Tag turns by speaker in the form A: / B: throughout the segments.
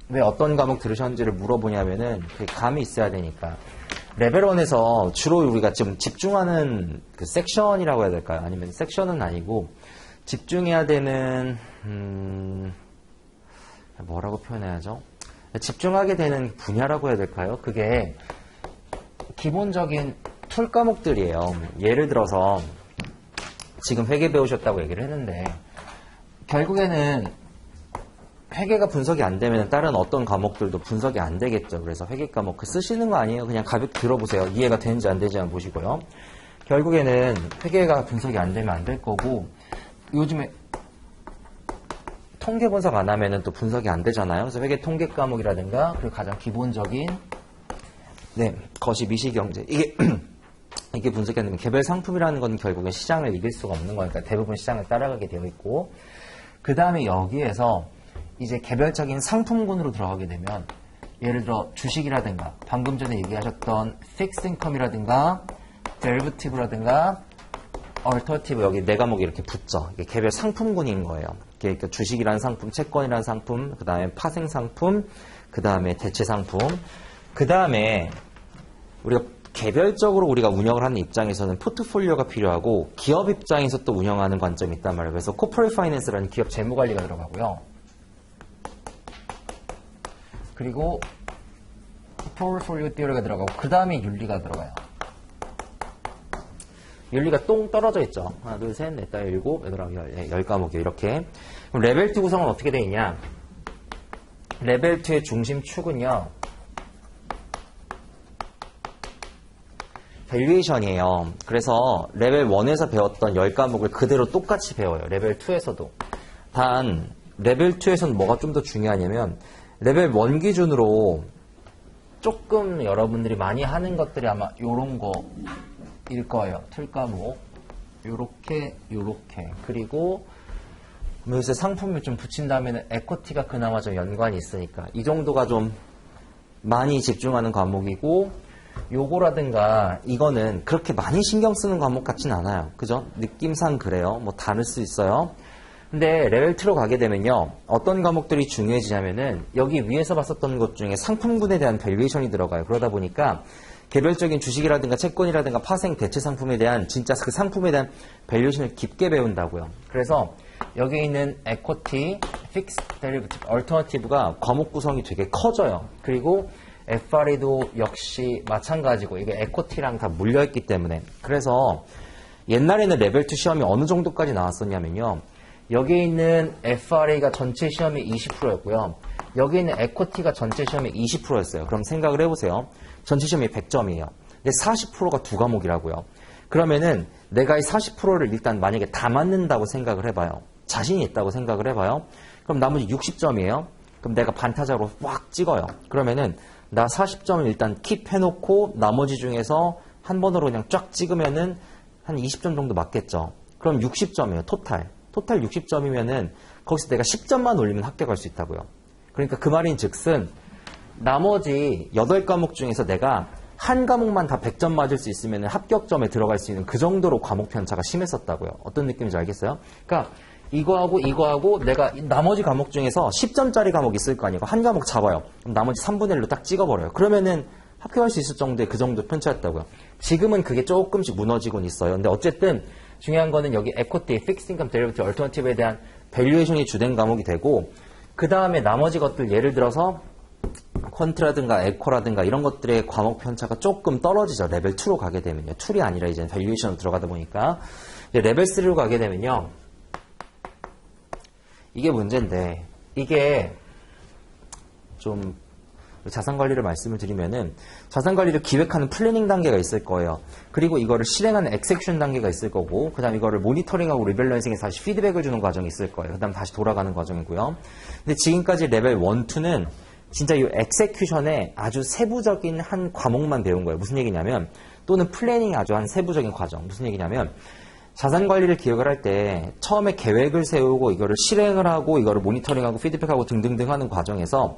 A: 왜 어떤 과목 들으셨는지를 물어보냐면은 그 감이 있어야 되니까. 레벨 1에서 주로 우리가 좀 집중하는 그 섹션이라고 해야 될까요? 아니면 섹션은 아니고 집중해야 되는 뭐라고 표현해야죠? 집중하게 되는 분야라고 해야 될까요? 그게 기본적인 툴 과목들이에요. 예를 들어서 지금 회계 배우셨다고 얘기를 했는데 결국에는 회계가 분석이 안 되면 다른 어떤 과목들도 분석이 안 되겠죠. 그래서 회계 과목 쓰시는 거 아니에요. 그냥 가볍게 들어보세요. 이해가 되는지 안 되는지 한번 보시고요. 결국에는 회계가 분석이 안 되면 안 될 거고 요즘에 통계 분석 안 하면은 또 분석이 안 되잖아요. 그래서 회계 통계 과목이라든가 그리고 가장 기본적인 거시 미시경제 이게 분석이 안 되면 개별 상품이라는 건 결국엔 시장을 이길 수가 없는 거니까 대부분 시장을 따라가게 되어 있고 그 다음에 여기에서 이제 개별적인 상품군으로 들어가게 되면 예를 들어 주식이라든가 방금 전에 얘기하셨던 픽스 인컴이라든가 데리버티브라든가 얼터티브 여기 네 과목이 이렇게 붙죠. 이게 개별 상품군인 거예요. 그러니까 주식이라는 상품, 채권이라는 상품, 그 다음에 파생 상품, 그 다음에 대체 상품, 그 다음에 우리가 개별적으로 우리가 운영을 하는 입장에서는 포트폴리오가 필요하고 기업 입장에서 또 운영하는 관점이 있단 말이에요. 그래서 코퍼레이트 파이낸스라는 기업 재무관리가 들어가고요. 그리고 포트폴리오 띠어리가 들어가고 그 다음에 윤리가 들어가요. 윤리가 똥 떨어져 있죠. 하나, 둘, 셋, 넷, 다, 일곱, 여덟, 아홉, 열 과목이에요. 이렇게. 그럼 레벨 2 구성은 어떻게 되어 있냐? 레벨 2의 중심축은요. 밸류에이션이에요. 그래서 레벨 1에서 배웠던 10과목을 그대로 똑같이 배워요. 레벨 2에서도. 단 레벨 2에서는 뭐가 좀 더 중요하냐면 레벨 1 기준으로 조금 여러분들이 많이 하는 것들이 아마 요런 거일 거예요. 툴 과목. 요렇게 그리고 요새 상품을 좀 붙인 다음에는 에코티가 그나마 좀 연관이 있으니까 이 정도가 좀 많이 집중하는 과목이고 요거라든가 이거는 그렇게 많이 신경 쓰는 과목 같진 않아요. 그죠? 느낌상 그래요. 뭐 다를 수 있어요. 근데 레벨 2로 가게 되면요. 어떤 과목들이 중요해지냐면은 여기 위에서 봤었던 것 중에 상품군에 대한 밸류에이션이 들어가요. 그러다 보니까 개별적인 주식이라든가 채권이라든가 파생 대체 상품에 대한 진짜 그 상품에 대한 밸류에이션을 깊게 배운다고요. 그래서 여기 있는 에코티, 픽스, 데리버티브, 얼터너티브가 과목 구성이 되게 커져요. 그리고 FRE도 역시 마찬가지고 이게 에코티랑 다 물려있기 때문에 그래서 옛날에는 레벨 2 시험이 어느 정도까지 나왔었냐면요. 여기 있는 FRE가 전체 시험이 20%였고요. 여기 있는 에코티가 전체 시험이 20%였어요. 그럼 생각을 해보세요. 전체 시험이 100점이에요. 근데 40%가 두 과목이라고요. 그러면은 내가 이 40%를 일단 만약에 다 맞는다고 생각을 해봐요. 자신이 있다고 생각을 해봐요. 그럼 나머지 60점이에요. 그럼 내가 반타작으로 확 찍어요. 그러면은 나 40점을 일단 킵해놓고 나머지 중에서 한 번으로 그냥 쫙 찍으면은 한 20점 정도 맞겠죠. 그럼 60점이에요. 토탈 60점이면은 거기서 내가 10점만 올리면 합격할 수 있다고요. 그러니까 그 말인 즉슨 나머지 8과목 중에서 내가 한 과목만 다 100점 맞을 수 있으면 합격점에 들어갈 수 있는 그 정도로 과목 편차가 심했었다고요. 어떤 느낌인지 알겠어요? 그러니까 이거하고 내가 나머지 과목 중에서 10점짜리 과목이 있을 거 아니에요. 한 과목 잡아요. 그럼 나머지 3분의 1로 딱 찍어버려요. 그러면은 합격할 수 있을 정도의 그 정도 편차였다고요. 지금은 그게 조금씩 무너지곤 있어요. 근데 어쨌든 중요한 거는 여기 에코티, 픽스 인컴, 데리버티브, 얼터너티브에 대한 밸류에이션이 주된 과목이 되고 그 다음에 나머지 것들 예를 들어서 퀀트라든가 에코라든가 이런 것들의 과목 편차가 조금 떨어지죠. 레벨 2로 가게 되면요. 툴이 아니라 이제 밸류에이션으로 들어가다 보니까 이제 레벨 3로 가게 되면요. 이게 문제인데 이게 좀 자산관리를 말씀을 드리면은 자산관리를 기획하는 플래닝 단계가 있을 거예요. 그리고 이거를 실행하는 엑세큐션 단계가 있을 거고 그 다음 이거를 모니터링하고 리밸런싱해서 다시 피드백을 주는 과정이 있을 거예요. 그 다음 다시 돌아가는 과정이고요. 근데 지금까지 레벨 1, 2는 진짜 이 엑세큐션의 아주 세부적인 한 과목만 배운 거예요. 무슨 얘기냐면 또는 플래닝이 아주 한 세부적인 과정. 무슨 얘기냐면 자산관리를 기획을 할 때 처음에 계획을 세우고 이거를 실행을 하고 이거를 모니터링하고 피드백하고 등등등 하는 과정에서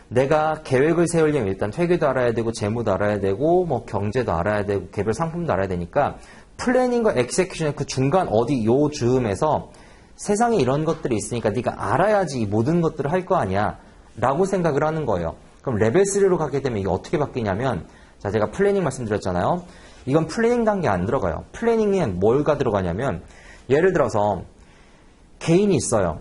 A: 내가 계획을 세우려면 일단 회계도 알아야 되고 재무도 알아야 되고 뭐 경제도 알아야 되고 개별 상품도 알아야 되니까 플래닝과 엑세큐션의 그 중간 어디 요 즈음에서 세상에 이런 것들이 있으니까 네가 알아야지 이 모든 것들을 할 거 아니야. 라고 생각을 하는 거예요. 그럼 레벨 3로 가게 되면 이게 어떻게 바뀌냐면, 자, 제가 플래닝 말씀드렸잖아요. 이건 플래닝 단계에 안 들어가요. 플래닝에 뭐가 들어가냐면, 예를 들어서 개인이 있어요.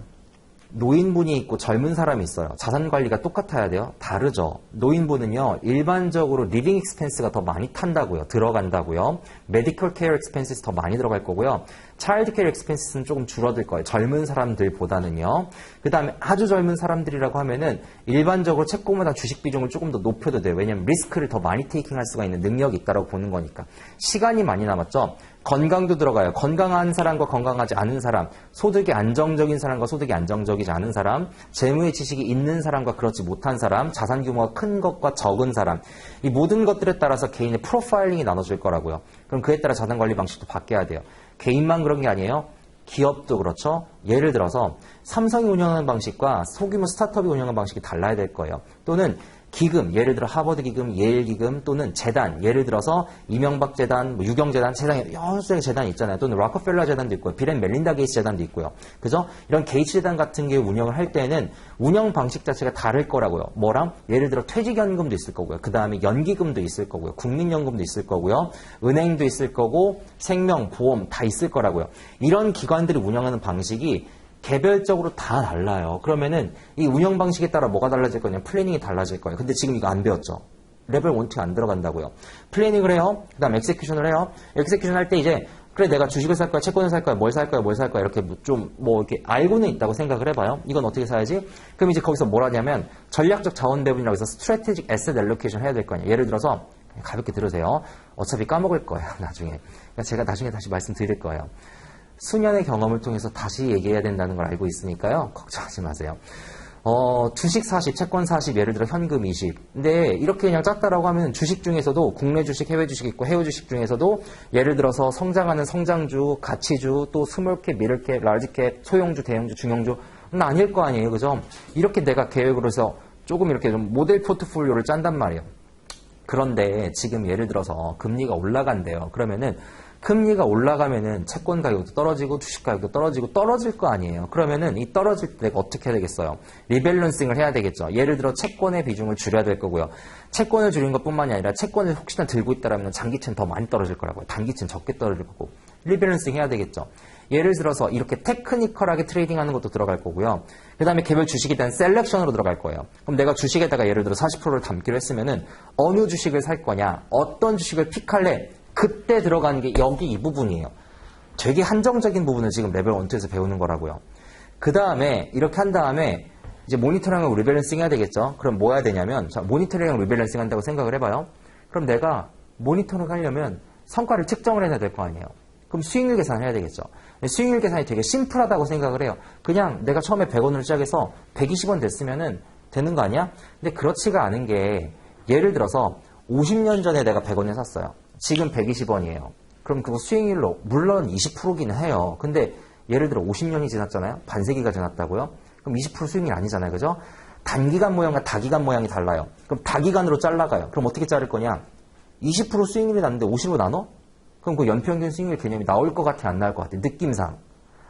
A: 노인분이 있고 젊은 사람이 있어요. 자산 관리가 똑같아야 돼요? 다르죠. 노인분은요, 일반적으로 리빙 익스펜스가 더 많이 탄다고요. 들어간다고요. 메디컬 케어 익스펜스 더 많이 들어갈 거고요. 차일드 케어 익스펜스는 조금 줄어들 거예요. 젊은 사람들보다는요. 그 다음에 아주 젊은 사람들이라고 하면은 일반적으로 채권보다 주식 비중을 조금 더 높여도 돼요. 왜냐면 리스크를 더 많이 테이킹할 수가 있는 능력이 있다고 보는 거니까. 시간이 많이 남았죠. 건강도 들어가요. 건강한 사람과 건강하지 않은 사람, 소득이 안정적인 사람과 소득이 안정적이지 않은 사람, 재무의 지식이 있는 사람과 그렇지 못한 사람, 자산 규모가 큰 것과 적은 사람, 이 모든 것들에 따라서 개인의 프로파일링이 나눠질 거라고요. 그럼 그에 따라 자산 관리 방식도 바뀌어야 돼요. 개인만 그런 게 아니에요. 기업도 그렇죠. 예를 들어서 삼성이 운영하는 방식과 소규모 스타트업이 운영하는 방식이 달라야 될 거예요. 또는 기금, 예를 들어 하버드 기금, 예일 기금 또는 재단, 예를 들어서 이명박 재단, 유경 재단, 세상에 여러 개의 재단이 있잖아요. 또는 락커펠러 재단도 있고요. 빌 앤 멜린다 게이츠 재단도 있고요. 그죠? 이런 게이츠 재단 같은 게 운영을 할 때는 운영 방식 자체가 다를 거라고요. 뭐랑? 예를 들어 퇴직연금도 있을 거고요. 그 다음에 연기금도 있을 거고요. 국민연금도 있을 거고요. 은행도 있을 거고 생명, 보험 다 있을 거라고요. 이런 기관들이 운영하는 방식이 개별적으로 다 달라요. 그러면은 이 운영 방식에 따라 뭐가 달라질 거냐? 플래닝이 달라질 거예요. 근데 지금 이거 안 배웠죠? 레벨 1, 2 안 들어간다고요. 플래닝을 해요. 그 다음 엑세큐션을 해요. 엑세큐션 할 때 이제 그래 내가 주식을 살 거야, 채권을 살 거야, 뭘 살 거야, 뭘 살 거야 이렇게 좀 뭐 이렇게 알고는 있다고 생각을 해봐요. 이건 어떻게 사야지? 그럼 이제 거기서 뭘 하냐면 전략적 자원 배분이라고 해서 스트래티직 에셋 앨로케이션 해야 될 거 아니에요. 예를 들어서 가볍게 들으세요. 어차피 까먹을 거예요. 나중에. 그러니까 제가 나중에 다시 말씀드릴 거예요. 수년의 경험을 통해서 다시 얘기해야 된다는 걸 알고 있으니까요. 걱정하지 마세요. 주식 40, 채권 40, 예를 들어 현금 20. 근데 이렇게 그냥 짰다라고 하면 주식 중에서도 국내 주식, 해외 주식 있고 해외 주식 중에서도 예를 들어서 성장하는 성장주, 가치주, 또 스몰캡, 미들캡, 라지캡, 소형주, 대형주, 중형주는 아닐 거 아니에요. 그죠? 이렇게 내가 계획으로 해서 조금 이렇게 좀 모델 포트폴리오를 짠단 말이에요. 그런데 지금 예를 들어서 금리가 올라간대요. 그러면은 금리가 올라가면은 채권 가격도 떨어지고 주식 가격도 떨어지고 떨어질 거 아니에요. 그러면은 이 떨어질 때 내가 어떻게 해야 되겠어요? 리밸런싱을 해야 되겠죠. 예를 들어 채권의 비중을 줄여야 될 거고요. 채권을 줄이는 것뿐만이 아니라 채권을 혹시나 들고 있다라면 장기채는 더 많이 떨어질 거라고요. 단기채는 적게 떨어질 거고. 리밸런싱 해야 되겠죠. 예를 들어서 이렇게 테크니컬하게 트레이딩하는 것도 들어갈 거고요. 그 다음에 개별 주식에 대한 셀렉션으로 들어갈 거예요. 그럼 내가 주식에다가 예를 들어 40%를 담기로 했으면은 어느 주식을 살 거냐, 어떤 주식을 픽할래, 그때 들어가는 게 여기 이 부분이에요. 되게 한정적인 부분을 지금 레벨 1, 2에서 배우는 거라고요. 그 다음에 이렇게 한 다음에 이제 모니터링하고 리밸런싱 해야 되겠죠. 그럼 뭐 해야 되냐면 자, 모니터링하고 리밸런싱 한다고 생각을 해봐요. 그럼 내가 모니터링 하려면 성과를 측정을 해야 될 거 아니에요. 그럼 수익률 계산을 해야 되겠죠. 수익률 계산이 되게 심플하다고 생각을 해요. 그냥 내가 처음에 100원으로 시작해서 120원 됐으면은 되는 거 아니야? 근데 그렇지가 않은 게 예를 들어서 50년 전에 내가 100원에 샀어요. 지금 120원이에요. 그럼 그거 수익률로 물론 20%기는 해요. 근데 예를 들어 50년이 지났잖아요. 반세기가 지났다고요. 그럼 20% 수익률이 아니잖아요. 그죠? 단기간 모양과 다기간 모양이 달라요. 그럼 다기간으로 잘라가요. 그럼 어떻게 자를 거냐? 20% 수익률이 났는데 50으로 나눠? 그럼 그 연평균 수익률 개념이 나올 것 같아, 안 나올 것 같아? 느낌상.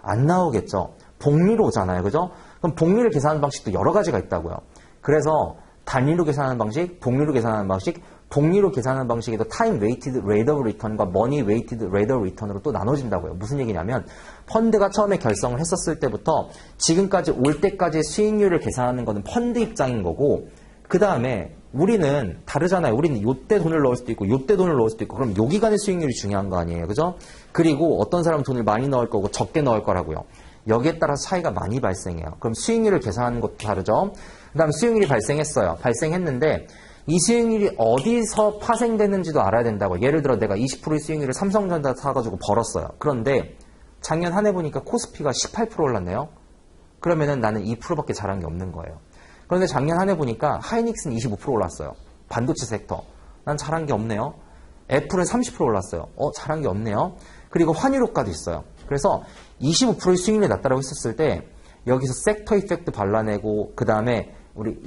A: 안 나오겠죠. 복리로 오잖아요. 그죠? 그럼 복리를 계산하는 방식도 여러 가지가 있다고요. 그래서 단위로 계산하는 방식, 복리로 계산하는 방식, 복리로 계산하는 방식에도 타임 웨이티드 레이트 오브 리턴과 머니 웨이티드 레이트 오브 리턴으로 또 나눠진다고요. 무슨 얘기냐면 펀드가 처음에 결성을 했었을 때부터 지금까지 올 때까지의 수익률을 계산하는 거는 펀드 입장인 거고 그 다음에 우리는 다르잖아요. 우리는 요때 돈을 넣을 수도 있고 요때 돈을 넣을 수도 있고 그럼 요 기간의 수익률이 중요한 거 아니에요. 그죠? 그리고 어떤 사람은 돈을 많이 넣을 거고 적게 넣을 거라고요. 여기에 따라서 차이가 많이 발생해요. 그럼 수익률을 계산하는 것도 다르죠. 그 다음 수익률이 발생했어요. 발생했는데 이 수익률이 어디서 파생되는지도 알아야 된다고. 예를 들어 내가 20%의 수익률을 삼성전자 사가지고 벌었어요. 그런데 작년 한 해 보니까 코스피가 18% 올랐네요. 그러면은 나는 2%밖에 잘한 게 없는 거예요. 그런데 작년 한 해 보니까 하이닉스는 25% 올랐어요. 반도체 섹터. 난 잘한 게 없네요. 애플은 30% 올랐어요. 잘한 게 없네요. 그리고 환율 효과도 있어요. 그래서 25%의 수익률이 났다라고 했었을 때 여기서 섹터 이펙트 발라내고 그 다음에 우리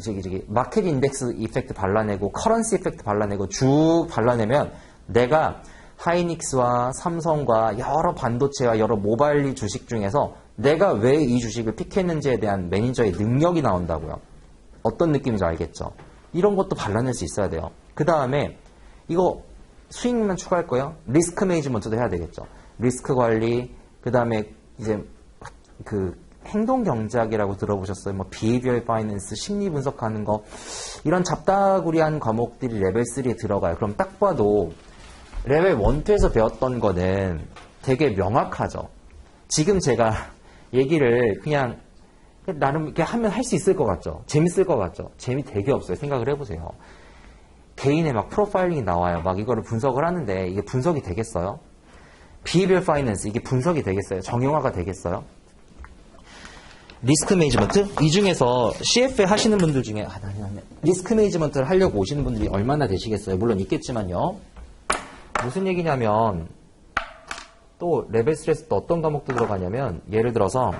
A: 마켓 인덱스 이펙트 발라내고 커런시 이펙트 발라내고 쭉 발라내면 내가 하이닉스와 삼성과 여러 반도체와 여러 모바일 주식 중에서 내가 왜 이 주식을 픽했는지에 대한 매니저의 능력이 나온다고요. 어떤 느낌인지 알겠죠? 이런 것도 발라낼 수 있어야 돼요. 그 다음에 이거 수익만 추가할 거예요. 리스크 매니지먼트도 해야 되겠죠. 리스크 관리, 그 다음에 이제 그 행동 경제학이라고 들어보셨어요? 뭐 비헤비얼 파이낸스, 심리 분석하는 거 이런 잡다구리한 과목들이 레벨 3에 들어가요. 그럼 딱 봐도 레벨 1, 2에서 배웠던 거는 되게 명확하죠. 지금 제가 얘기를 그냥 나름 이렇게 하면 할 수 있을 것 같죠? 재밌을 것 같죠? 재미 되게 없어요. 생각을 해보세요. 개인의 막 프로파일링이 나와요. 막 이거를 분석을 하는데 이게 분석이 되겠어요? 비헤비얼 파이낸스 이게 분석이 되겠어요? 정형화가 되겠어요? 리스크 매니지먼트? 이 중에서 CFA 하시는 분들 중에 리스크 매니지먼트를 하려고 오시는 분들이 얼마나 되시겠어요? 물론 있겠지만요. 무슨 얘기냐면 또 레벨 3에서 또 어떤 과목도 들어가냐면 예를 들어서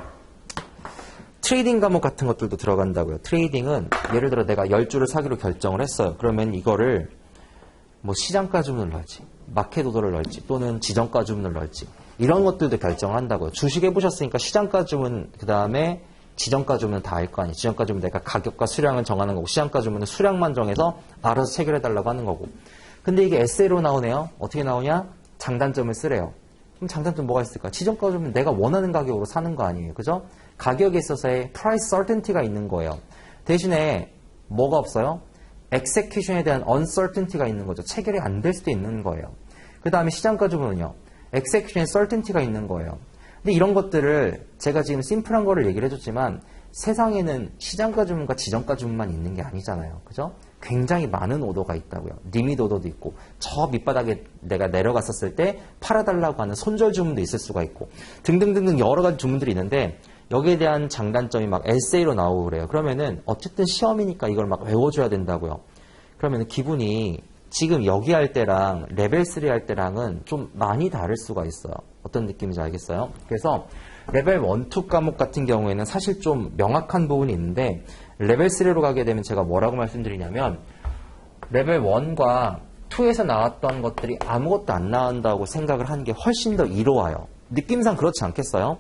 A: 트레이딩 과목 같은 것들도 들어간다고요. 트레이딩은 예를 들어 내가 10주를 사기로 결정을 했어요. 그러면 이거를 뭐 시장가 주문을 넣을지 마켓 오더를 넣을지 또는 지정가 주문을 넣을지 이런 것들도 결정을 한다고요. 주식 해보셨으니까 시장가 주문 그 다음에 지정가 주문은 다 알 거 아니에요. 지정가 주문 내가 가격과 수량을 정하는 거고 시장가 주문은 수량만 정해서 알아서 체결해달라고 하는 거고. 근데 이게 에세이로 나오네요. 어떻게 나오냐? 장단점을 쓰래요. 그럼 장단점 뭐가 있을까? 지정가 주문 내가 원하는 가격으로 사는 거 아니에요. 그죠? 가격에 있어서의 price certainty가 있는 거예요. 대신에 뭐가 없어요? execution에 대한 uncertainty가 있는 거죠. 체결이 안 될 수도 있는 거예요. 그 다음에 시장가 주문은요. execution에 certainty가 있는 거예요. 근데 이런 것들을 제가 지금 심플한 거를 얘기를 해줬지만 세상에는 시장가 주문과 지정가 주문만 있는 게 아니잖아요. 그죠? 굉장히 많은 오더가 있다고요. 리밋 오더도 있고 저 밑바닥에 내가 내려갔었을 때 팔아달라고 하는 손절 주문도 있을 수가 있고 등등등등 여러 가지 주문들이 있는데 여기에 대한 장단점이 막 에세이로 나오고 그래요. 그러면은 어쨌든 시험이니까 이걸 막 외워줘야 된다고요. 그러면은 기분이 지금 여기 할 때랑 레벨 3 할 때랑은 좀 많이 다를 수가 있어요. 어떤 느낌인지 알겠어요? 그래서 레벨 1, 2 과목 같은 경우에는 사실 좀 명확한 부분이 있는데 레벨 3로 가게 되면 제가 뭐라고 말씀드리냐면 레벨 1과 2에서 나왔던 것들이 아무것도 안 나온다고 생각을 하는 게 훨씬 더 이로와요. 느낌상 그렇지 않겠어요?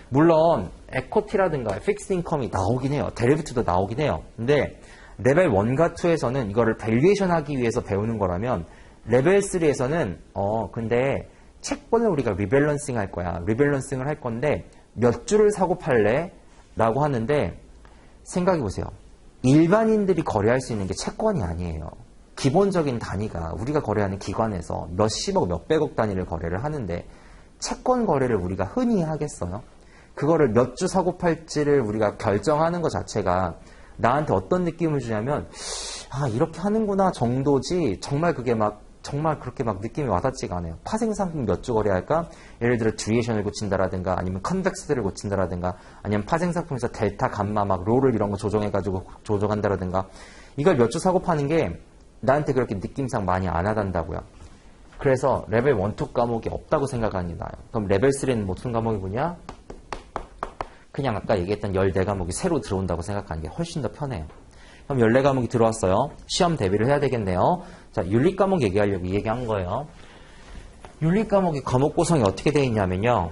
A: 물론 에코티라든가 픽스 인컴이 나오긴 해요. 데리비티브도 나오긴 해요. 근데 레벨 1과 2에서는 이거를 밸류에이션 하기 위해서 배우는 거라면 레벨 3에서는 근데 채권을 우리가 리밸런싱 할 거야. 리밸런싱을 할 건데 몇 주를 사고 팔래? 라고 하는데 생각해 보세요. 일반인들이 거래할 수 있는 게 채권이 아니에요. 기본적인 단위가 우리가 거래하는 기관에서 몇십억, 몇백억 단위를 거래를 하는데 채권 거래를 우리가 흔히 하겠어요? 그거를 몇 주 사고 팔지를 우리가 결정하는 것 자체가 나한테 어떤 느낌을 주냐면 이렇게 하는구나 정도지 정말 그렇게 막 느낌이 와닿지가 않아요. 파생상품 몇 주 거래할까? 예를 들어 듀레이션을 고친다라든가 아니면 컨벡스를 고친다라든가 아니면 파생상품에서 델타, 감마, 막 롤을 이런 거 조정해가지고 조정한다라든가 이걸 몇 주 사고 파는 게 나한테 그렇게 느낌상 많이 안 와닿는다고요. 그래서 레벨 1, 2 과목이 없다고 생각하는 게 나아요. 그럼 레벨 3는 무슨 과목이 뭐냐? 그냥 아까 얘기했던 14과목이 새로 들어온다고 생각하는 게 훨씬 더 편해요. 그럼 14과목이 들어왔어요. 시험 대비를 해야 되겠네요. 자, 윤리과목 얘기하려고 얘기한 거예요. 윤리과목의 과목 구성이 어떻게 되어 있냐면요.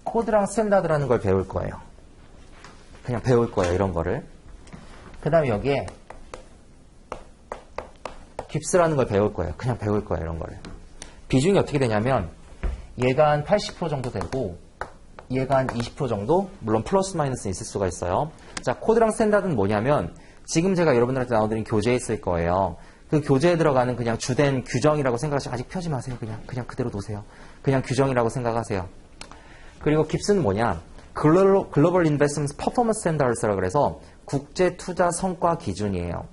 A: 코드랑 스탠다드라는 걸 배울 거예요. 그냥 배울 거예요. 이런 거를. 그 다음에 여기에 깁스라는 걸 배울 거예요. 그냥 배울 거예요. 이런 거를. 비중이 어떻게 되냐면 얘가 한 80% 정도 되고 얘가 한 20% 정도? 물론 플러스 마이너스 있을 수가 있어요. 자, 코드랑 스탠다드는 뭐냐면 지금 제가 여러분들한테 나눠드린 교재에 있을 거예요. 그 교재에 들어가는 그냥 주된 규정이라고 생각하시고 아직 펴지 마세요. 그냥 그대로 놓으세요. 그냥 규정이라고 생각하세요. 그리고 깁스는 뭐냐? 글로벌 인베스트먼트 퍼포먼스 스탠다드라고 그래서 국제 투자 성과 기준이에요.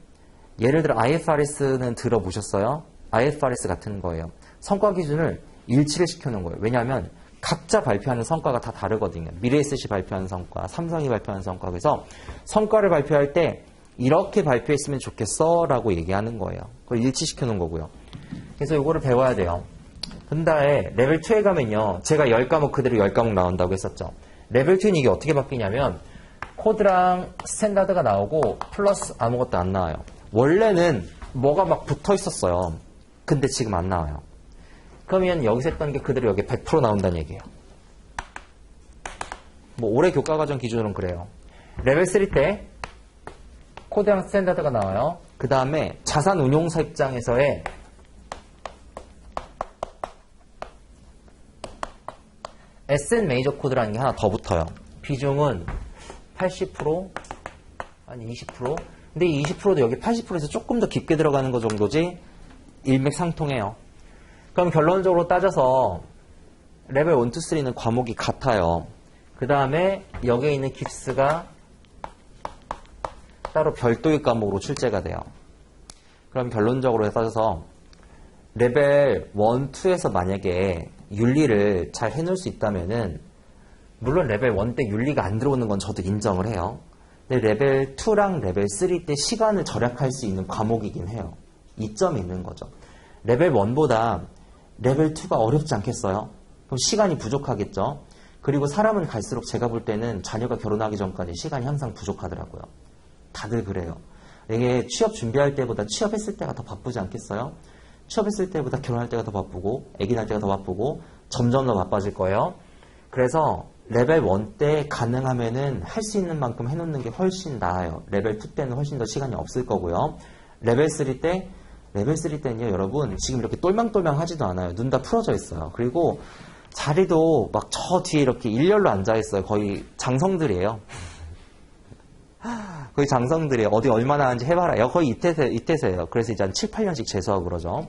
A: 예를 들어 IFRS는 들어보셨어요? IFRS 같은 거예요. 성과 기준을 일치를 시켜놓은 거예요. 왜냐하면 각자 발표하는 성과가 다 다르거든요. 미래에셋이 발표하는 성과, 삼성이 발표하는 성과. 그래서 성과를 발표할 때 이렇게 발표했으면 좋겠어 라고 얘기하는 거예요. 그걸 일치시켜놓은 거고요. 그래서 이거를 배워야 돼요. 근데 레벨 2에 가면요. 제가 10과목 그대로 10과목 나온다고 했었죠. 레벨 2는 이게 어떻게 바뀌냐면 코드랑 스탠다드가 나오고 플러스 아무것도 안 나와요. 원래는 뭐가 막 붙어 있었어요. 근데 지금 안 나와요. 그러면 여기서 했던 게 그대로 여기 100% 나온다는 얘기예요. 뭐 올해 교과과정 기준으로는 그래요. 레벨 3 때 코드랑 스탠다드가 나와요. 그 다음에 자산운용사 입장에서의 에셋 메이저 코드라는 게 하나 더 붙어요. 비중은 80%, 아니 20%. 근데 이 20%도 여기 80%에서 조금 더 깊게 들어가는 거 정도지 일맥상통해요. 그럼 결론적으로 따져서 레벨 1, 2, 3는 과목이 같아요. 그 다음에 여기에 있는 깁스가 따로 별도의 과목으로 출제가 돼요. 그럼 결론적으로 따져서 레벨 1, 2에서 만약에 윤리를 잘 해놓을 수 있다면은 물론 레벨 1 때 윤리가 안 들어오는 건 저도 인정을 해요. 근데 레벨 2랑 레벨 3 때 시간을 절약할 수 있는 과목이긴 해요. 이점이 있는 거죠. 레벨 1보다 레벨 2가 어렵지 않겠어요? 그럼 시간이 부족하겠죠? 그리고 사람은 갈수록 제가 볼 때는 자녀가 결혼하기 전까지 시간이 항상 부족하더라고요. 다들 그래요. 이게 취업 준비할 때보다 취업했을 때가 더 바쁘지 않겠어요? 취업했을 때보다 결혼할 때가 더 바쁘고 아기 낳을 때가 더 바쁘고 점점 더 바빠질 거예요. 그래서 레벨 1 때 가능하면은 할 수 있는 만큼 해놓는 게 훨씬 나아요. 레벨 2 때는 훨씬 더 시간이 없을 거고요. 레벨 3 때는요, 여러분, 지금 이렇게 똘망똘망 하지도 않아요. 눈 다 풀어져 있어요. 그리고 자리도 막 저 뒤에 이렇게 일렬로 앉아있어요. 거의 장성들이에요. 거의 장성들이에요. 어디 얼마나 하는지 해봐라. 거의 이태세예요. 그래서 이제 한 7, 8년씩 재수하고 그러죠.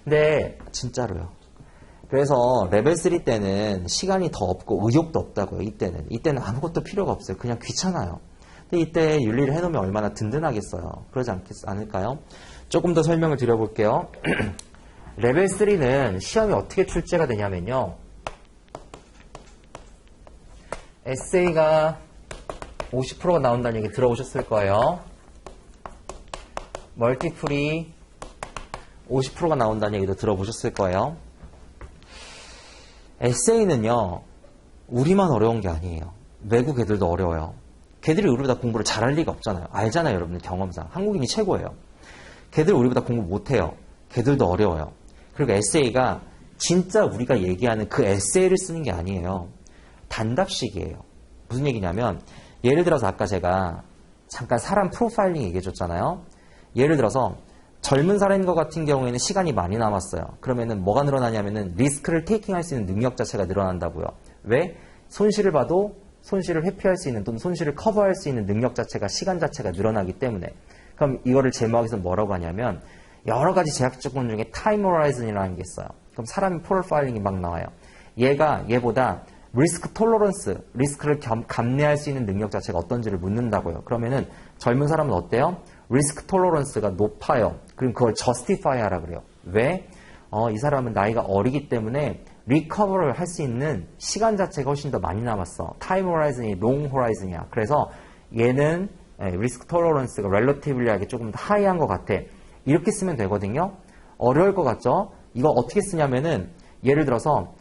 A: 근데 진짜로요. 그래서 레벨 3 때는 시간이 더 없고 의욕도 없다고요. 이때는 아무것도 필요가 없어요. 그냥 귀찮아요. 근데 이때 윤리를 해놓으면 얼마나 든든하겠어요. 그러지 않을까요? 조금 더 설명을 드려볼게요. 레벨 3는 시험이 어떻게 출제가 되냐면요. 에세이가 50%가 나온다는 얘기 들어보셨을 거예요. 멀티플이 50%가 나온다는 얘기도 들어보셨을 거예요. 에세이는요, 우리만 어려운 게 아니에요. 외국 애들도 어려워요. 걔들이 우리보다 공부를 잘할 리가 없잖아요. 알잖아요, 여러분들 경험상. 한국인이 최고예요. 걔들 우리보다 공부 못해요. 걔들도 어려워요. 그리고 에세이가 진짜 우리가 얘기하는 그 에세이를 쓰는 게 아니에요. 단답식이에요. 무슨 얘기냐면 예를 들어서 아까 제가 잠깐 사람 프로파일링 얘기해 줬잖아요. 예를 들어서 젊은 사람인 것 같은 경우에는 시간이 많이 남았어요. 그러면은 뭐가 늘어나냐면은 리스크를 테이킹할 수 있는 능력 자체가 늘어난다고요. 왜? 손실을 봐도 손실을 회피할 수 있는 또는 손실을 커버할 수 있는 능력 자체가 시간 자체가 늘어나기 때문에. 그럼 이거를 제목에서 뭐라고 하냐면 여러 가지 제약 조건 중에 타임 호라이즌이라는 게 있어요. 그럼 사람의 프로파일링이 막 나와요. 얘보다 리스크 톨러런스, 리스크를 감내할 수 있는 능력 자체가 어떤지를 묻는다고요. 그러면은 젊은 사람은 어때요? 리스크 톨러런스가 높아요. 그럼 그걸 justify 하라 그래요. 왜? 이 사람은 나이가 어리기 때문에 리커버를 할 수 있는 시간 자체가 훨씬 더 많이 남았어. 타임 호라이즌이 롱 호라이즌이야. 그래서 얘는 리스크 톨러런스가 렐러티블리하게 조금 더 하이한 것 같아. 이렇게 쓰면 되거든요. 어려울 것 같죠? 이거 어떻게 쓰냐면은 예를 들어서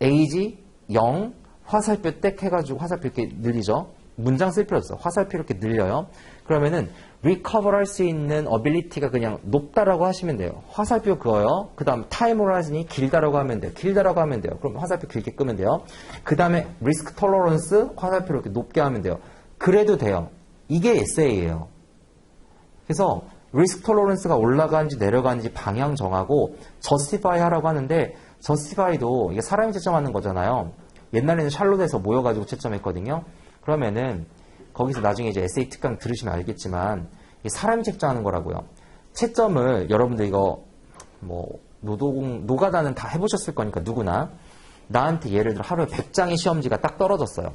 A: 에이지 0 화살표 땡 해가지고 화살표 이렇게 늘리죠. 문장 쓸 필요 없어요. 화살표 이렇게 늘려요. 그러면은 리커버 할 수 있는 어빌리티가 그냥 높다라고 하시면 돼요. 화살표 그어요. 그 다음 타임 호라이즌이 길다라고 하면 돼요. 길다라고 하면 돼요. 그럼 화살표 길게 끄면 돼요. 그 다음에 리스크 톨러런스 화살표 이렇게 높게 하면 돼요. 그래도 돼요. 이게 에세이예요. 그래서 리스크 톨러런스가 올라가는지 내려가는지 방향 정하고 저스티파이 하라고 하는데 저스티파이도 이게 사람이 채점하는 거잖아요. 옛날에는 샬롯에서 모여가지고 채점했거든요. 그러면은 거기서 나중에 이제 에세이 특강 들으시면 알겠지만 사람이 채점하는 거라고요. 채점을 여러분들 이거 뭐 노가다는 다 해보셨을 거니까 누구나 나한테 예를 들어 하루에 100장의 시험지가 딱 떨어졌어요.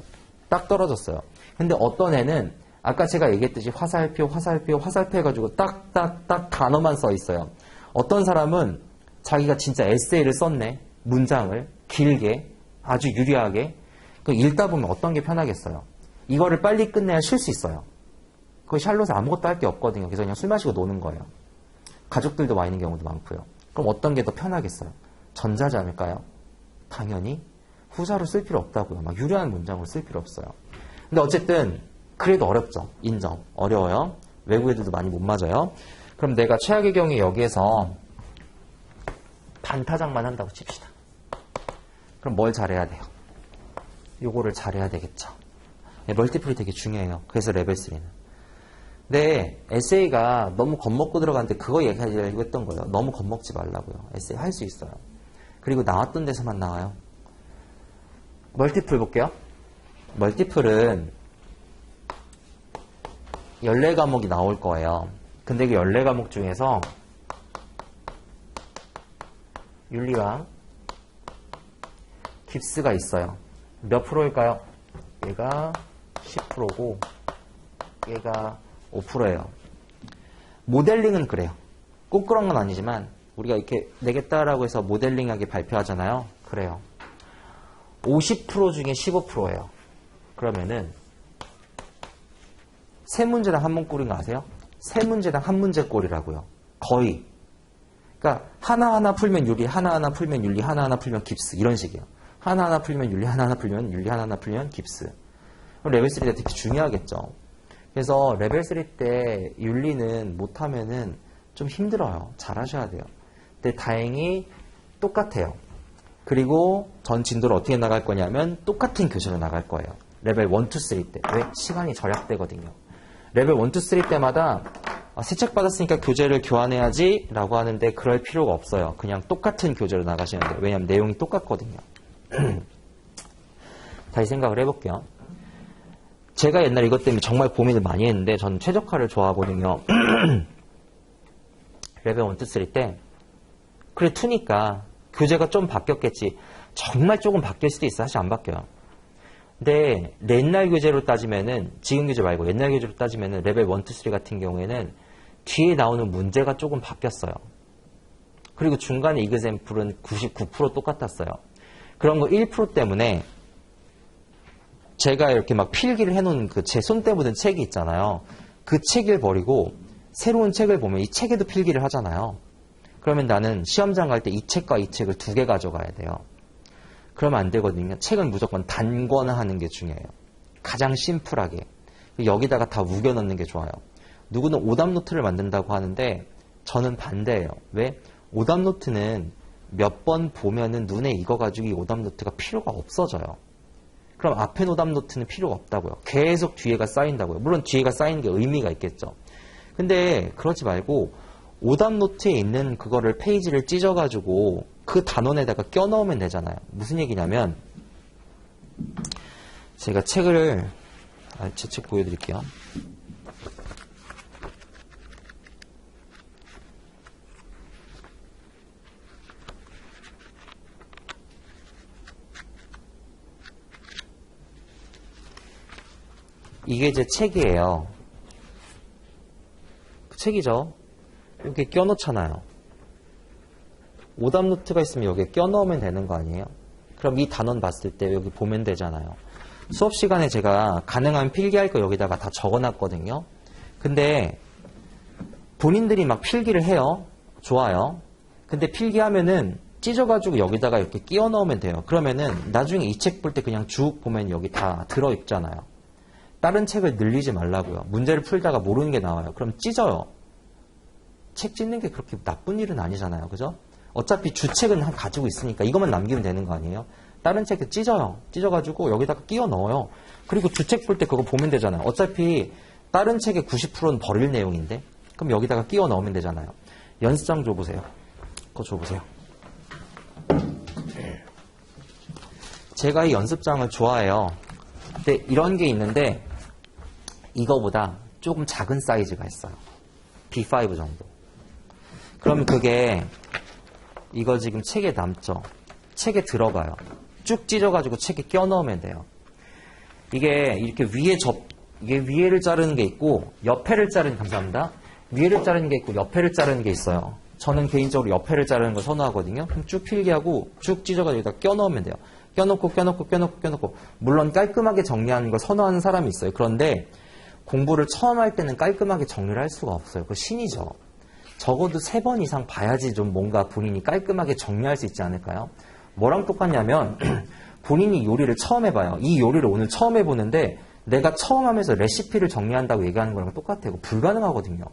A: 근데 어떤 애는 아까 제가 얘기했듯이 화살표 해가지고 딱딱딱 단어만 써 있어요. 어떤 사람은 자기가 진짜 에세이를 썼네. 문장을 길게 아주 유리하게. 읽다 보면 어떤 게 편하겠어요. 이거를 빨리 끝내야 쉴 수 있어요. 그 샬롯에 아무것도 할 게 없거든요. 그래서 그냥 술 마시고 노는 거예요. 가족들도 와 있는 경우도 많고요. 그럼 어떤 게 더 편하겠어요? 전자지 않을까요? 당연히 후자로 쓸 필요 없다고요. 막 유리한 문장으로 쓸 필요 없어요. 근데 어쨌든 그래도 어렵죠. 인정. 어려워요. 외국 애들도 많이 못 맞아요. 그럼 내가 최악의 경우에 여기에서 반타작만 한다고 칩시다. 그럼 뭘 잘해야 돼요? 요거를 잘해야 되겠죠. 네, 멀티플이 되게 중요해요. 그래서 레벨 3는. 근데 에세이가 너무 겁먹고 들어갔는데 그거 얘기하려고 했던 거예요. 너무 겁먹지 말라고요. 에세이 할 수 있어요. 그리고 나왔던 데서만 나와요. 멀티플 볼게요. 멀티플은 14과목이 나올 거예요. 근데 그 14과목 중에서 윤리와 깁스가 있어요. 몇 프로일까요? 얘가 10%고 얘가 5%예요. 모델링은 그래요. 꼭 그런 건 아니지만 우리가 이렇게 내겠다라고 해서 모델링하게 발표하잖아요. 그래요. 50% 중에 15%예요. 그러면은 세 문제당 한 문꼴인 거 아세요? 세 문제당 한 문제꼴이라고요. 거의. 그러니까 하나하나 풀면 윤리, 하나하나 풀면 윤리, 하나하나 풀면 깁스 이런 식이에요. 하나하나 풀면 윤리, 하나하나 풀면 윤리, 하나하나 풀면 깁스. 레벨 3 때 되게 중요하겠죠. 그래서 레벨 3 때 윤리는 못하면은 좀 힘들어요. 잘하셔야 돼요. 근데 다행히 똑같아요. 그리고 전 진도를 어떻게 나갈 거냐면 똑같은 교재로 나갈 거예요. 레벨 1, 2, 3 때. 왜? 시간이 절약되거든요. 레벨 1, 2, 3 때마다 새 책 받았으니까 교재를 교환해야지 라고 하는데 그럴 필요가 없어요. 그냥 똑같은 교재로 나가시면 돼요. 왜냐하면 내용이 똑같거든요. 다시 생각을 해볼게요. 제가 옛날 이것 때문에 정말 고민을 많이 했는데 저는 최적화를 좋아하거든요. 레벨 1, 2, 3 때 그래 2니까 교재가 좀 바뀌었겠지. 정말 조금 바뀔 수도 있어. 사실 안 바뀌어요. 근데 옛날 교재로 따지면은 지금 교재 말고 옛날 교재로 따지면은 레벨 1, 2, 3 같은 경우에는 뒤에 나오는 문제가 조금 바뀌었어요. 그리고 중간에 이그샘플은 99% 똑같았어요. 그런 거 1% 때문에 제가 이렇게 막 필기를 해놓은 그 제 손때 묻은 책이 있잖아요. 그 책을 버리고 새로운 책을 보면 이 책에도 필기를 하잖아요. 그러면 나는 시험장 갈 때 이 책과 이 책을 2개 가져가야 돼요. 그러면 안 되거든요. 책은 무조건 단권화하는 게 중요해요. 가장 심플하게. 여기다가 다 우겨 넣는 게 좋아요. 누구는 오답 노트를 만든다고 하는데 저는 반대예요. 왜? 오답 노트는 몇 번 보면은 눈에 익어가지고 이 오답 노트가 필요가 없어져요. 그럼 앞에 오답 노트는 필요가 없다고요. 계속 뒤에가 쌓인다고요. 물론 뒤에가 쌓이는 게 의미가 있겠죠. 근데 그러지 말고 오답 노트에 있는 그거를 페이지를 찢어가지고 그 단원에다가 껴넣으면 되잖아요. 무슨 얘기냐면 제가 책을 제 책 보여드릴게요. 이게 제 책이에요. 책이죠. 이렇게 껴놓잖아요. 오답 노트가 있으면 여기에 껴넣으면 되는 거 아니에요? 그럼 이 단원 봤을 때 여기 보면 되잖아요. 수업 시간에 제가 가능한 필기할 거 여기다가 다 적어놨거든요. 근데 본인들이 막 필기를 해요. 좋아요. 근데 필기하면은 찢어가지고 여기다가 이렇게 끼워 넣으면 돼요. 그러면은 나중에 이 책 볼 때 그냥 쭉 보면 여기 다 들어있잖아요. 다른 책을 늘리지 말라고요. 문제를 풀다가 모르는 게 나와요. 그럼 찢어요. 책 찢는 게 그렇게 나쁜 일은 아니잖아요. 그죠? 어차피 주책은 가지고 있으니까 이것만 남기면 되는 거 아니에요? 다른 책을 찢어요. 찢어가지고 여기다가 끼워 넣어요. 그리고 주책 볼 때 그거 보면 되잖아요. 어차피 다른 책의 90%는 버릴 내용인데 그럼 여기다가 끼워 넣으면 되잖아요. 연습장 줘보세요. 그거 줘보세요. 제가 이 연습장을 좋아해요. 근데 이런 게 있는데 이거보다 조금 작은 사이즈가 있어요. B5 정도. 그러면 그게 이거 지금 책에 남죠. 책에 들어가요. 쭉 찢어가지고 책에 껴넣으면 돼요. 이게 이렇게 이게 위에를 자르는 게 있고 옆에를 자르는 감사합니다. 위에를 자르는 게 있고 옆에를 자르는 게 있어요. 저는 개인적으로 옆에를 자르는 걸 선호하거든요. 그럼 쭉 필기하고 쭉 찢어가지고 여기다 껴넣으면 돼요. 껴놓고 물론 깔끔하게 정리하는 걸 선호하는 사람이 있어요. 그런데 공부를 처음 할 때는 깔끔하게 정리를 할 수가 없어요. 그거 신이죠. 적어도 3번 이상 봐야지 좀 뭔가 본인이 깔끔하게 정리할 수 있지 않을까요? 뭐랑 똑같냐면 본인이 요리를 처음 해봐요. 이 요리를 오늘 처음 해보는데 내가 처음 하면서 레시피를 정리한다고 얘기하는 거랑 똑같아요. 불가능하거든요.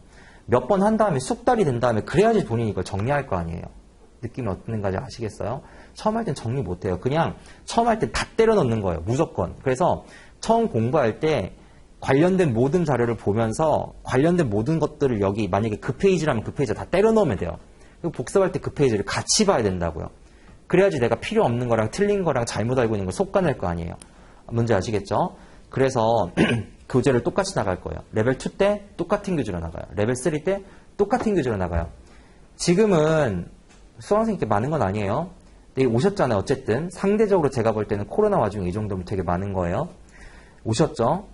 A: 몇 번 한 다음에 숙달이 된 다음에 그래야지 본인이 이걸 정리할 거 아니에요. 느낌이 어떤가지 아시겠어요? 처음 할 땐 정리 못해요. 그냥 처음 할 때 다 때려 넣는 거예요. 무조건. 그래서 처음 공부할 때 관련된 모든 자료를 보면서 관련된 모든 것들을 여기 만약에 그 페이지라면 그 페이지에 다 때려 넣으면 돼요. 그리고 복습할 때 그 페이지를 같이 봐야 된다고요. 그래야지 내가 필요 없는 거랑 틀린 거랑 잘못 알고 있는 걸 속가낼 거 아니에요. 뭔지 아시겠죠? 그래서 교재를 똑같이 나갈 거예요. 레벨 2 때 똑같은 교재로 나가요. 레벨 3 때 똑같은 교재로 나가요. 지금은 수강생이 이렇게 많은 건 아니에요. 근데 오셨잖아요. 어쨌든 상대적으로 제가 볼 때는 코로나 와중에 이 정도면 되게 많은 거예요. 오셨죠?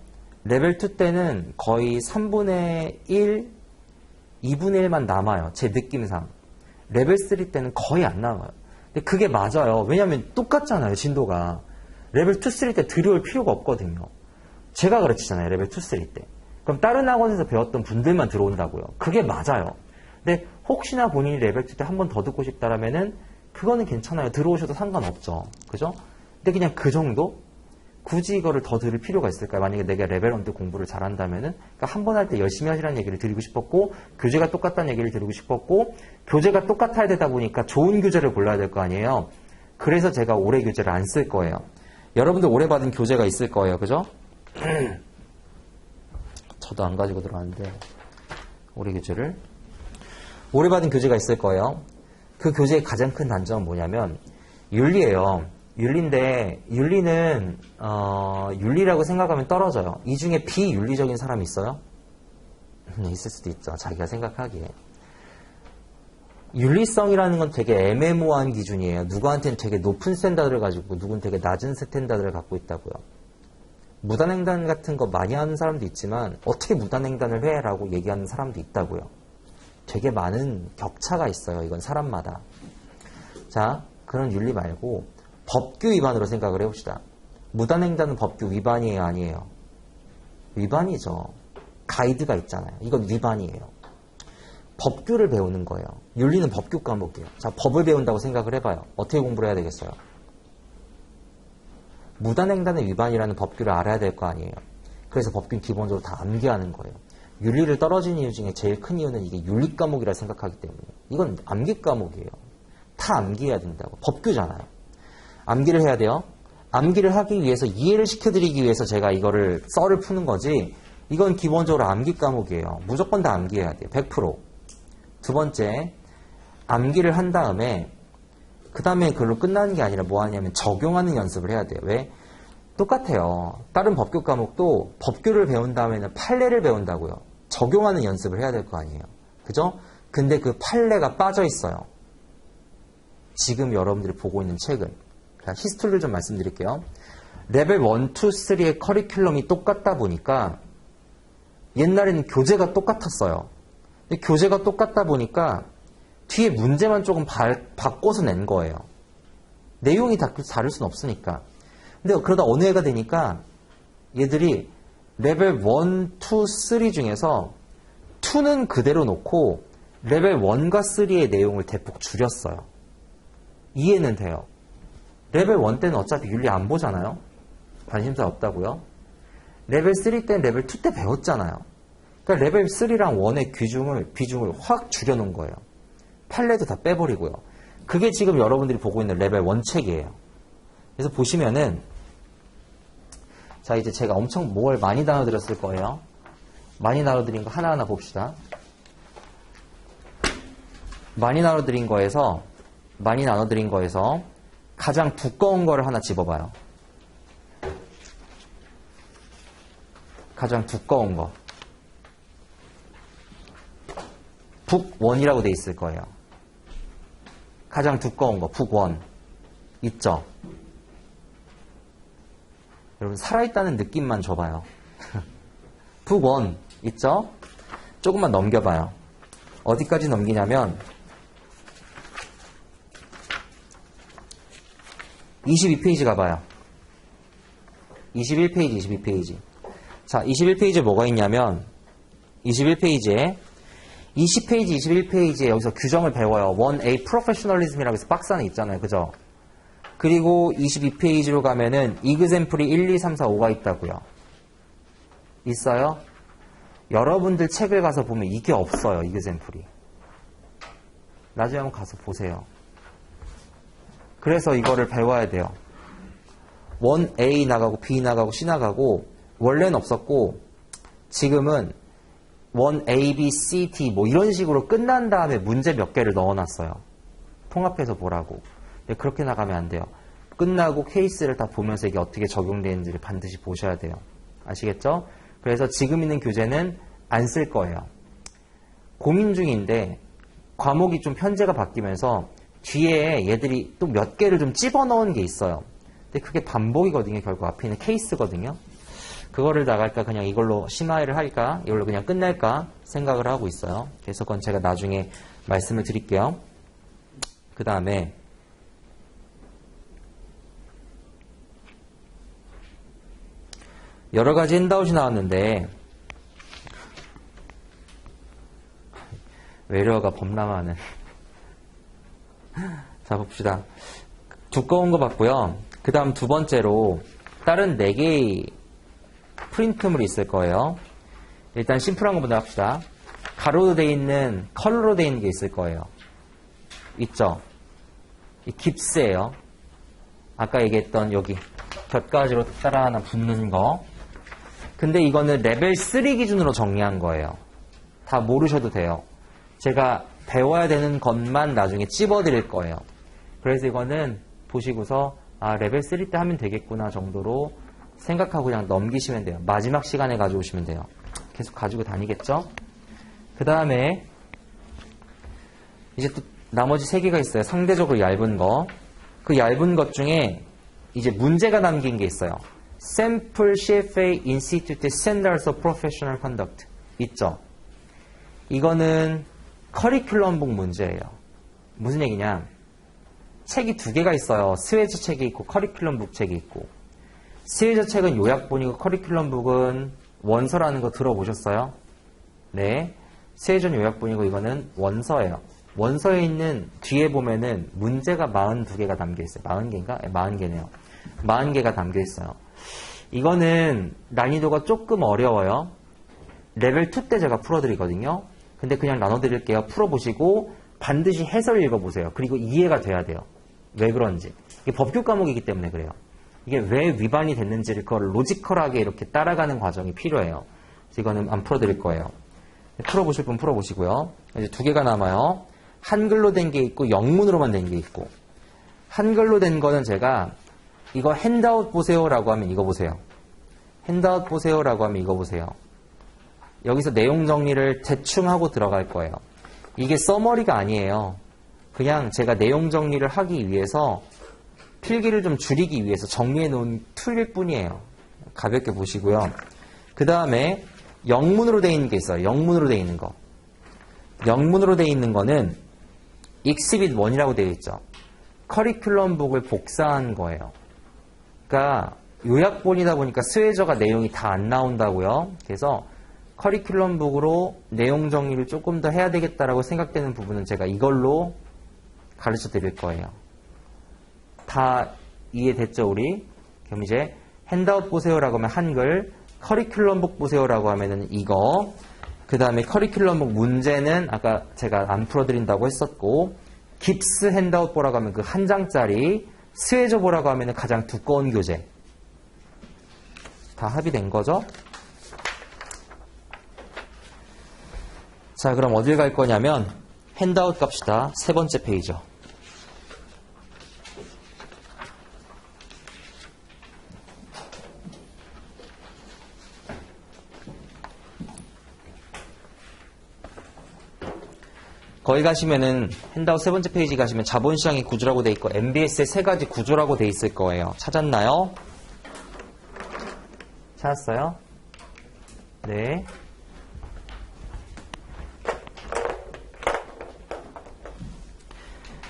A: 레벨 2 때는 거의 3분의 1, 2분의 1만 남아요. 제 느낌상. 레벨 3 때는 거의 안 남아요. 근데 그게 맞아요. 왜냐면 똑같잖아요. 진도가. 레벨 2, 3 때 들여올 필요가 없거든요. 제가 가르치잖아요. 레벨 2, 3 때. 그럼 다른 학원에서 배웠던 분들만 들어온다고요. 그게 맞아요. 근데 혹시나 본인이 레벨 2 때 한 번 더 듣고 싶다라면은 그거는 괜찮아요. 들어오셔도 상관없죠. 그죠? 근데 그냥 그 정도? 굳이 이거를 더 들을 필요가 있을까요? 만약에 내가 레벨 1 때 공부를 잘한다면은 그러니까 한 번 할 때 열심히 하시라는 얘기를 드리고 싶었고 교재가 똑같다는 얘기를 드리고 싶었고 교재가 똑같아야 되다 보니까 좋은 교재를 골라야 될 거 아니에요. 그래서 제가 올해 교재를 안 쓸 거예요. 여러분들 올해 받은 교재가 있을 거예요. 그죠? 저도 안 가지고 들어왔는데 올해 교재를 올해 받은 교재가 있을 거예요. 그 교재의 가장 큰 단점은 뭐냐면 윤리예요. 윤리인데 윤리는 윤리라고 생각하면 떨어져요. 이 중에 비윤리적인 사람이 있어요? 있을 수도 있죠. 자기가 생각하기에. 윤리성이라는 건 되게 애매모호한 기준이에요. 누구한테는 되게 높은 스탠다드를 가지고 누구는 되게 낮은 스탠다드를 갖고 있다고요. 무단횡단 같은 거 많이 하는 사람도 있지만 어떻게 무단횡단을 해? 라고 얘기하는 사람도 있다고요. 되게 많은 격차가 있어요. 이건 사람마다. 자, 그런 윤리 말고 법규 위반으로 생각을 해봅시다. 무단횡단은 법규 위반이에요? 아니에요? 위반이죠. 가이드가 있잖아요. 이건 위반이에요. 법규를 배우는 거예요. 윤리는 법규 과목이에요. 자, 법을 배운다고 생각을 해봐요. 어떻게 공부를 해야 되겠어요? 무단횡단의 위반이라는 법규를 알아야 될 거 아니에요. 그래서 법규는 기본적으로 다 암기하는 거예요. 윤리를 떨어진 이유 중에 제일 큰 이유는 이게 윤리 과목이라 생각하기 때문에. 이건 암기 과목이에요. 다 암기해야 된다고. 법규잖아요. 암기를 해야 돼요. 암기를 하기 위해서 이해를 시켜드리기 위해서 제가 이거를 썰을 푸는 거지 이건 기본적으로 암기 과목이에요. 무조건 다 암기해야 돼요. 100%. 두 번째, 암기를 한 다음에 그 다음에 그걸로 끝나는 게 아니라 뭐 하냐면 적용하는 연습을 해야 돼요. 왜? 똑같아요. 다른 법규 과목도 법규를 배운 다음에는 판례를 배운다고요. 적용하는 연습을 해야 될 거 아니에요. 그죠? 근데 그 판례가 빠져 있어요. 지금 여러분들이 보고 있는 책은. 히스토리를 좀 말씀드릴게요. 레벨 1, 2, 3의 커리큘럼이 똑같다 보니까 옛날에는 교재가 똑같았어요. 근데 교재가 똑같다 보니까 뒤에 문제만 조금 바꿔서 낸 거예요. 내용이 다를 수는 없으니까. 근데 그러다 어느 해가 되니까 얘들이 레벨 1, 2, 3 중에서 2는 그대로 놓고 레벨 1과 3의 내용을 대폭 줄였어요. 이해는 돼요. 레벨 1 때는 어차피 윤리 안 보잖아요. 관심사 없다고요. 레벨 3 때는 레벨 2 때 배웠잖아요. 그러니까 레벨 3랑 1의 비중을 확 줄여놓은 거예요. 판례도 다 빼버리고요. 그게 지금 여러분들이 보고 있는 레벨 1 책이에요. 그래서 보시면은 자 이제 제가 엄청 뭘 많이 나눠드렸을 거예요. 많이 나눠드린 거 하나하나 봅시다. 많이 나눠드린 거에서 가장 두꺼운 거를 하나 집어봐요. 가장 두꺼운 거. 북1이라고 돼 있을 거예요. 가장 두꺼운 거, 북1. 있죠? 여러분, 살아있다는 느낌만 줘봐요. 북1. 있죠? 조금만 넘겨봐요. 어디까지 넘기냐면, 22페이지 가봐요. 21페이지, 22페이지. 자, 21페이지에 뭐가 있냐면, 21페이지에 20페이지, 21페이지에 여기서 규정을 배워요. 1A 프로페셔널리즘이라고 해서 박스 안에 있잖아요. 그죠? 그리고 22페이지로 가면은 이그젬플이 1, 2, 3, 4, 5가 있다고요. 있어요? 여러분들 책을 가서 보면 이게 없어요. 이그젬플이. 나중에 한번 가서 보세요. 그래서 이거를 배워야 돼요. 원 A 나가고 B 나가고 C 나가고 원래는 없었고 지금은 원 A, B, C, D 뭐 이런 식으로 끝난 다음에 문제 몇 개를 넣어놨어요. 통합해서 보라고. 근데 그렇게 나가면 안 돼요. 끝나고 케이스를 다 보면서 이게 어떻게 적용되는지를 반드시 보셔야 돼요. 아시겠죠? 그래서 지금 있는 교재는 안 쓸 거예요. 고민 중인데 과목이 좀 편제가 바뀌면서 뒤에 얘들이 또 몇 개를 좀 집어넣은 게 있어요. 근데 그게 반복이거든요. 결국 앞에 있는 케이스거든요. 그거를 나갈까 그냥 이걸로 심화를 할까 이걸로 그냥 끝낼까 생각을 하고 있어요. 그래서 그건 제가 나중에 말씀을 드릴게요. 그 다음에 여러 가지 핸드아웃이 나왔는데 외래어가 범람하는 자 봅시다. 두꺼운 거 봤고요. 그 다음 두 번째로 다른 4개의 프린트물이 있을 거예요. 일단 심플한 거 먼저 합시다. 가로로 돼 있는 컬러로 돼 있는 게 있을 거예요. 있죠? 이 깁스예요. 아까 얘기했던 여기 곁가지로 따라 하나 붙는 거. 근데 이거는 레벨 3 기준으로 정리한 거예요. 다 모르셔도 돼요. 제가 배워야 되는 것만 나중에 찝어드릴 거예요. 그래서 이거는 보시고서 아 레벨 3 때 하면 되겠구나 정도로 생각하고 그냥 넘기시면 돼요. 마지막 시간에 가져오시면 돼요. 계속 가지고 다니겠죠? 그 다음에 이제 또 나머지 3개가 있어요. 상대적으로 얇은 거. 그 얇은 것 중에 이제 문제가 담긴 게 있어요. Sample CFA Institute Standards of Professional Conduct 있죠? 이거는 커리큘럼북 문제예요. 무슨 얘기냐? 책이 2개가 있어요. 스웨저 책이 있고 커리큘럼북 책이 있고. 스웨저 책은 요약본이고 커리큘럼북은 원서라는 거 들어보셨어요? 네. 스웨저는 요약본이고 이거는 원서예요. 원서에 있는 뒤에 보면은 문제가 42개가 담겨 있어요. 40개인가? 40개네요. 40개가 담겨 있어요. 이거는 난이도가 조금 어려워요. 레벨 2 때 제가 풀어드리거든요. 근데 그냥 나눠드릴게요. 풀어보시고 반드시 해설 읽어보세요. 그리고 이해가 돼야 돼요. 왜 그런지. 이게 법규 과목이기 때문에 그래요. 이게 왜 위반이 됐는지를 그걸 로지컬하게 이렇게 따라가는 과정이 필요해요. 그래서 이거는 안 풀어드릴 거예요. 풀어보실 분 풀어보시고요. 이제 2개가 남아요. 한글로 된 게 있고 영문으로만 된 게 있고. 한글로 된 거는 제가 이거 핸드아웃 보세요라고 하면 이거 보세요. 핸드아웃 보세요라고 하면 이거 보세요. 여기서 내용 정리를 대충 하고 들어갈 거예요. 이게 서머리가 아니에요. 그냥 제가 내용 정리를 하기 위해서 필기를 좀 줄이기 위해서 정리해 놓은 툴일 뿐이에요. 가볍게 보시고요. 그 다음에 영문으로 되어 있는 게 있어요. 영문으로 되어 있는 거. 영문으로 되어 있는 거는 익스빗 1이라고 되어 있죠. 커리큘럼북을 복사한 거예요. 그러니까 요약본이다 보니까 스웨저가 내용이 다 안 나온다고요. 그래서 커리큘럼북으로 내용 정리를 조금 더 해야 되겠다라고 생각되는 부분은 제가 이걸로 가르쳐 드릴 거예요. 다 이해됐죠, 우리? 그럼 이제 핸드아웃 보세요라고 하면 한글, 커리큘럼북 보세요라고 하면은 이거, 그 다음에 커리큘럼북 문제는 아까 제가 안 풀어드린다고 했었고, 깁스 핸드아웃 보라고 하면 그 한 장짜리, 스웨저 보라고 하면은 가장 두꺼운 교재. 다 합의된 거죠? 자, 그럼 어딜 갈 거냐면 핸드아웃 갑시다. 3번째 페이지요. 거기 가시면은 핸드아웃 3번째 페이지 가시면 자본시장의 구조라고 돼 있고 MBS의 3가지 구조라고 돼 있을 거예요. 찾았나요? 찾았어요? 네.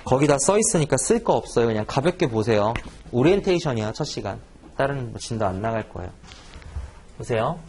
A: 거기다 써 있으니까 쓸 거 없어요. 그냥 가볍게 보세요. 오리엔테이션이야, 첫 시간. 다른 진도 안 나갈 거예요. 보세요.